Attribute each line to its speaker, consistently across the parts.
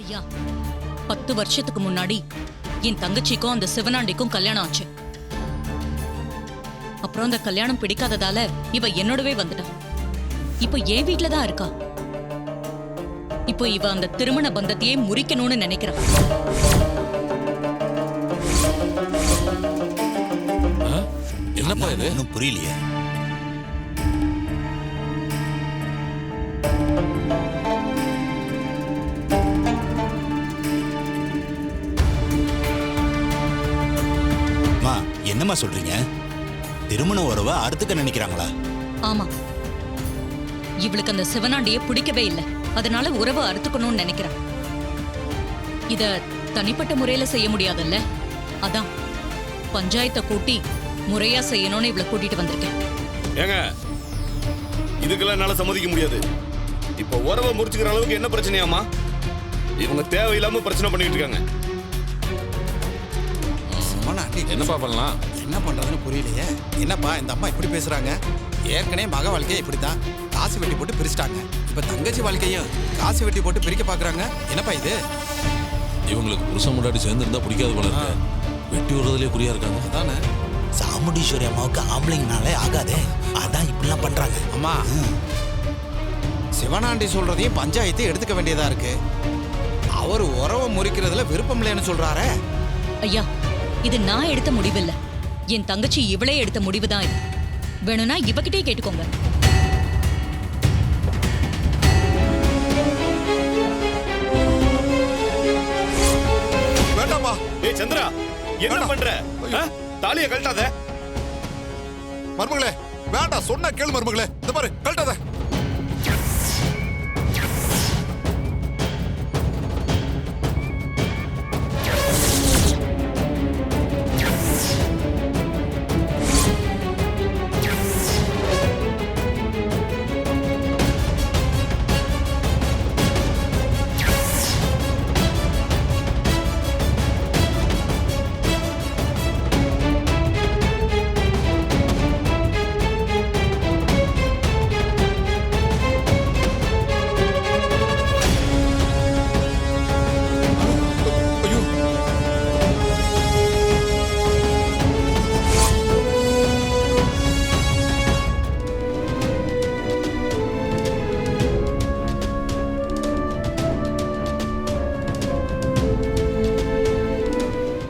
Speaker 1: ஐயா, 10 வருஷத்துக்கு முன்னாடி என் தங்கச்சிக்கும் அந்த சிவனாண்டிக்கும் கல்யாணம் ஆச்சு. அப்புறம் அந்த கல்யாணம் பிடிக்காததால இவ என்னோடவே வந்துட்டா. இப்போ என் வீட்டுல தான் இருக்கா. இப்போ இவ அந்த திருமண பந்தத்தையே முறிக்கணும்னு நினைக்கிறா.
Speaker 2: என்னப்பா இது?
Speaker 3: இன்னும் புரியலையே. என்னம்மா சொல்றீங்க? திருமண உறவை அறுத்துக்க நினைக்கிறாங்களா?
Speaker 1: ஆமா, இவளுக்கு அந்த சிவனாண்டியே பிடிக்கவே இல்லை. அதனால உறவை அறுத்துக்கணும்னு நினைக்கிறான். இத தனிப்பட்ட முறையில செய்ய முடியாதுல்ல, அதான் பஞ்சாயத்தை கூட்டி முறையா செய்யணும்னு இவளை கூட்டிட்டு வந்திருக்கேன்.
Speaker 2: ஏங்க, இதுக்கெல்லாம் என்னால சம்மதிக்க முடியாது. இப்ப உறவை முறிச்சுக்கிற அளவுக்கு என்ன பிரச்சனையாமா? இவங்க தேவையில்லாம பிரச்சனை பண்ணிட்டு இருக்காங்க.
Speaker 4: என்னப்பா பண்ணலாம்?
Speaker 5: என்ன பண்றதுன்னு புரியலையே. என்னப்பா இந்த அம்மா இப்படி பேசுறாங்க? ஏற்கனவே மக வாழ்க்கையை இப்படித்தான் காசு வெட்டி போட்டு பிரிச்சிட்டாங்க. இப்ப தங்கச்சி வாழ்க்கையும் காசு வெட்டி போட்டு பிரிக்க பாக்குறாங்க. என்னப்பா இது?
Speaker 4: இவங்களுக்கு புருஷன் முன்னாடி சேர்ந்துருந்தா பிடிக்காது போல இருக்கு. வெட்டி விடுறதுலயே குறியா இருக்காங்க.
Speaker 5: அதானே.
Speaker 3: சாமுண்டீஸ்வரி அம்மாவுக்கு ஆம்பளைங்கனாலே ஆகாதே, அதான் இப்படிலாம் பண்றாங்க.
Speaker 5: அம்மா, சிவனாண்டி சொல்றதையும் பஞ்சாயத்து எடுத்துக்க வேண்டியதா இருக்கு. அவர் உறவை முறிக்கிறதுல விருப்பம் இல்லைன்னு சொல்றாரே.
Speaker 1: ஐயா, இது நான் எடுத்த முடிவில்ல, என் தங்கச்சி இவளே எடுத்த முடிவுதான் இது. வேணும்னா இவகிட்டே கேட்டுக்கோங்க.
Speaker 2: வேண்டாமா? ஏய் சந்திரா, என்ன பண்ற? தாலியை கழட்டாத.
Speaker 6: மருமகளே வேண்டாம், சொன்ன கேளு மருமகளே. இந்த பாரு, கழட்டாத.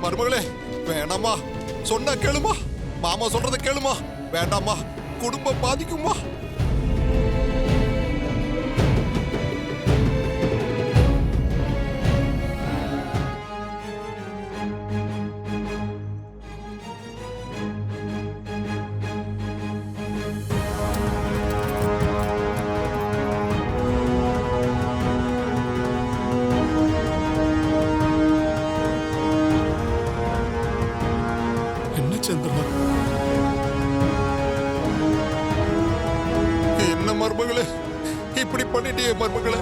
Speaker 6: மருமகளே வேண்டாமா, சொன்னா கேளுமா. மாமா சொல்றத கேளுமா. வேண்டாமா, குடும்பம் பாதிக்குமா. சந்திரா, என்ன மருமகளே இப்படி பண்ணிட்டே மருமகளே.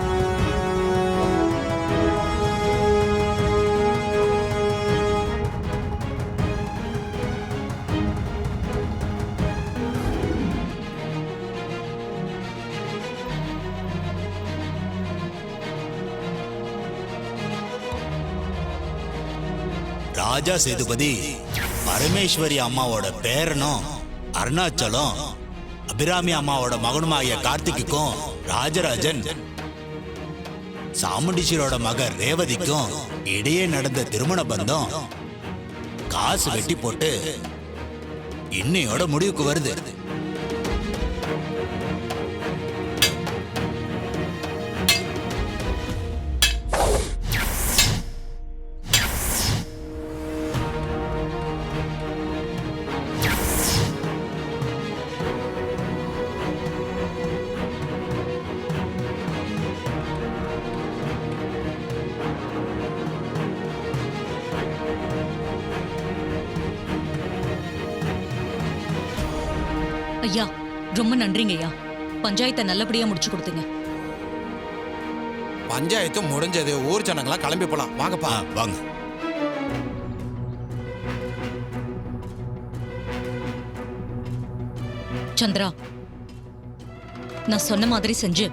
Speaker 3: ராஜா சேதுபதி பரமேஸ்வரி அம்மாவோட பேரனும் அருணாச்சலம் அபிராமி அம்மாவோட மகனுமாகிய கார்த்திக்குக்கும் ராஜராஜன் சாமுண்டீஸ்வரோட மகன் ரேவதிக்கும் இடையே நடந்த திருமண பந்தம் காசு வெட்டி போட்டு இன்னையோட முடிவுக்கு வருது.
Speaker 1: ஐயா, ரொம்ப நன்றிங்க ஐயா. பஞ்சாயத்தை நல்லபடியா முடிச்சு கொடுத்தீங்க.
Speaker 5: பஞ்சாயத்து முடிஞ்சது. ஊர் ஜனங்களா கிளம்பி போலாம். வாங்கப்பா.
Speaker 3: வாங்க.
Speaker 1: சந்திரா, நான் சொன்ன மாதிரி செஞ்சு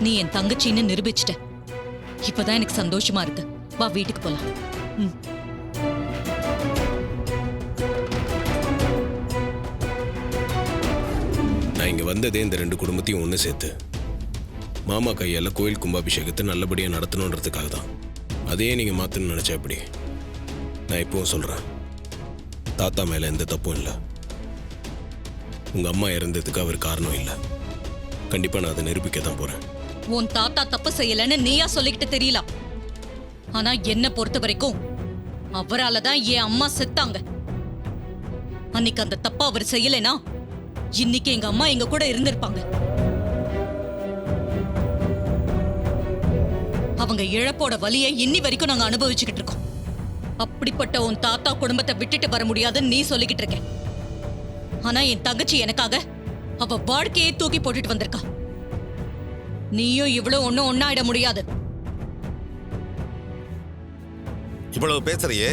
Speaker 1: நீ என் தங்கச்சின்னு நிரூபிச்சிட்ட. இப்பதான் எனக்கு சந்தோஷமா இருக்கு. வா வீட்டுக்கு போலாம். ம்.
Speaker 7: நான் இங்க வந்ததே இந்த ரெண்டு குடும்பத்தையும் ஒன்று சேர்த்து மாமா கையால கோயில் கும்பாபிஷேகத்தை நல்லபடியா நடத்தணுன்றதுக்காக தான். அதையே நீங்க மாத்தணும்னு நினைச்சா எப்படி? நான் இப்பவும் சொல்றேன், தாத்தா மேல எந்த தப்பும் இல்லை. உங்க அம்மா இறந்ததுக்கு அவர் காரணம் இல்லை. கண்டிப்பா நான் அதை நிரூபிக்க தான் போறேன்.
Speaker 1: உன் தாத்தா தப்பு செய்யலன்னு நீயா சொல்லிக்கிட்டு தெரியல. ஆனா என்ன பொறுத்த வரைக்கும் அவரால தான் என் அம்மா செத்தாங்க. அன்னைக்கு அந்த தப்பா அவர் செய்யலைனா இன்னைக்கு எங்க அம்மா எங்க கூட இருந்திருப்பாங்க. அவங்க இழப்போட வலியை இன்னி வரைக்கும் நாங்க அனுபவிச்சுக்கிட்டு இருக்கோம். அப்படிப்பட்ட உன் தாத்தா குடும்பத்தை விட்டுட்டு வர முடியாதுன்னு நீ சொல்லிக்கிட்டு இருக்க. ஆனா என் தங்கச்சி எனக்காக அவ வாழ்க்கையை தூக்கி போட்டுட்டு வந்திருக்கா. நீயும் இவ்வளவு ஒண்ணும் ஒன்னாயிட முடியாது.
Speaker 6: இவ்வளவு பேசுறியே,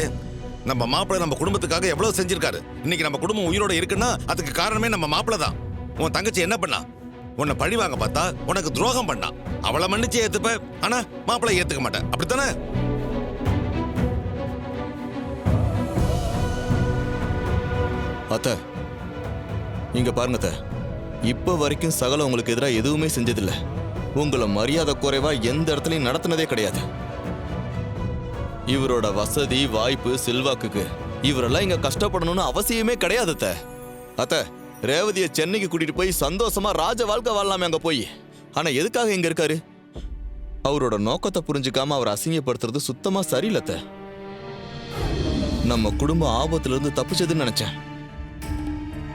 Speaker 6: நம்ம மாப்பிள்ளை நம்ம குடும்பத்துக்காக எவ்வளவு செஞ்சிருக்காரு. இன்னைக்கு நம்ம குடும்பம் உயிரோட இருக்குன்னா அதுக்கு காரணமே நம்ம மாப்பிள்ளை தான். உன் தங்கச்சி என்ன பண்ணா? உன்னை பழி வாங்க பார்த்தா, உனக்கு துரோகம் பண்ணா. அவளை மன்னிச்சு ஏத்துப்ப, ஆனா மாப்பிள்ளை ஏத்துக்க மாட்டேன், அப்படித்தானே?
Speaker 8: அத்தை, இங்க பாருங்க அத்தை, இப்ப வரைக்கும் சகல உங்களுக்கு எதிராக எதுவுமே செஞ்சதில்ல. உங்களை மரியாதை குறைவா எந்த இடத்துலையும் நடத்தினதே கிடையாது. இவரோட வசதி வாய்ப்பு செல்வாக்குக்கு இவரெல்லாம் இங்க கஷ்டப்படணும்னு அவசியமே கிடையாது அத்தை. அத்தை, ரேவதியை சென்னைக்கு கூட்டிட்டு போய் சந்தோஷமா ராஜ வாழ்க்கை வாழலாமே அங்க போய். ஆனா எதுக்காக இங்க இருக்காரு? அவரோட நோக்கத்தை புரிஞ்சுக்காம அவர் அசிங்கப்படுத்துறது சுத்தமா சரியில்லை அத்தை. நம்ம குடும்பம் ஆபத்துல இருந்து தப்பிச்சதுன்னு நினைச்சேன்.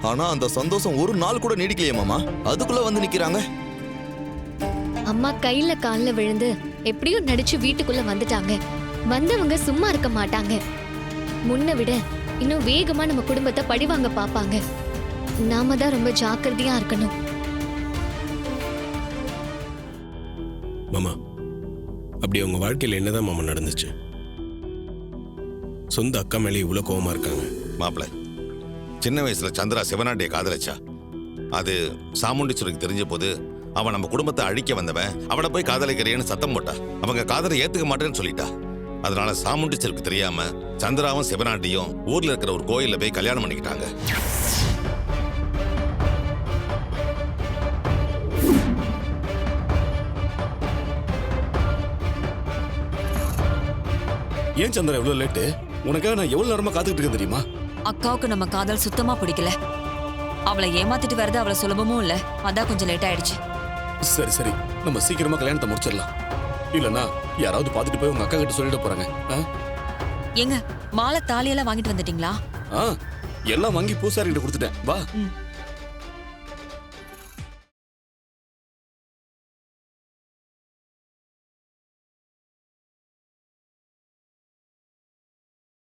Speaker 8: ஆனா அந்த சந்தோஷம் ஒரு நாள் கூட நீடிக்கலையே மாமா. அதுக்குள்ள வந்து நிக்கிறாங்க.
Speaker 9: அம்மா கையில கால்ல விழுந்து எப்படியோ நடிச்சு வீட்டுக்குள்ள வந்துட்டாங்க. வந்தவங்க சும்மா இருக்க மாட்டாங்க. முன்ன விட இன்னும் வேகமா நம்ம குடும்பத்தை பழிவாங்க பாப்பாங்க. நாம தான் ரொம்ப ஜாக்கிரதையா இருக்கணும்.
Speaker 7: மாமா, அப்படி உங்க வாழ்க்கையில் என்னதான் மாமா நடந்துச்சு? சொந்த அக்கா மேலே இவ்வளவு கோவமா இருக்காங்க.
Speaker 6: மாப்பிள்ளை, சின்ன வயசுல சந்திரா சிவனாண்டியை காதலிச்சா. அது சாமுண்டீஸ்வருக்கு தெரிஞ்ச போது அவன் நம்ம குடும்பத்தை அழிக்க வந்தவன், அவனை போய் காதலிக்கிறேன்னு சத்தம் போட்டா. அவங்க காதலை ஏத்துக்க மாட்டேன்னு சொல்லிட்டா. அதனால சாமுண்டீஸ்வருக்கு தெரியாம சந்திராவும் சிவனாண்டியும் ஊர்ல இருக்கிற ஒரு கோயில்ல போய் கல்யாணம் பண்ணிக்கிட்டாங்க.
Speaker 2: ஏன் சந்திரா எவ்வளவு லேட்டு? உனக்காக நான் எவ்வளவு நேரமா காத்துக்கிட்டு இருக்கேன் தெரியுமா?
Speaker 10: அக்காவுக்கு நம்ம காதல் சுத்தமா பிடிக்கல. அவளை ஏமாத்திட்டு வரது அவளை சுலபமும் இல்ல. அதான் கொஞ்சம் லேட் ஆயிடுச்சு.
Speaker 2: சரி சரி, நம்ம சீக்கிரமா கல்யாணத்தை முடிச்சிடலாம். இல்லனா யாராவது பார்த்துட்டு போய் உங்க அக்கா கிட்ட சொல்லிட்டு போறாங்க.
Speaker 10: ஏங்க, மாலை தாலியெல்லாம் வாங்கிட்டு வந்துட்டீங்களா?
Speaker 2: எல்லாம் வாங்கி பூசாரிகிட்ட கொடுத்துட்டேன். வா.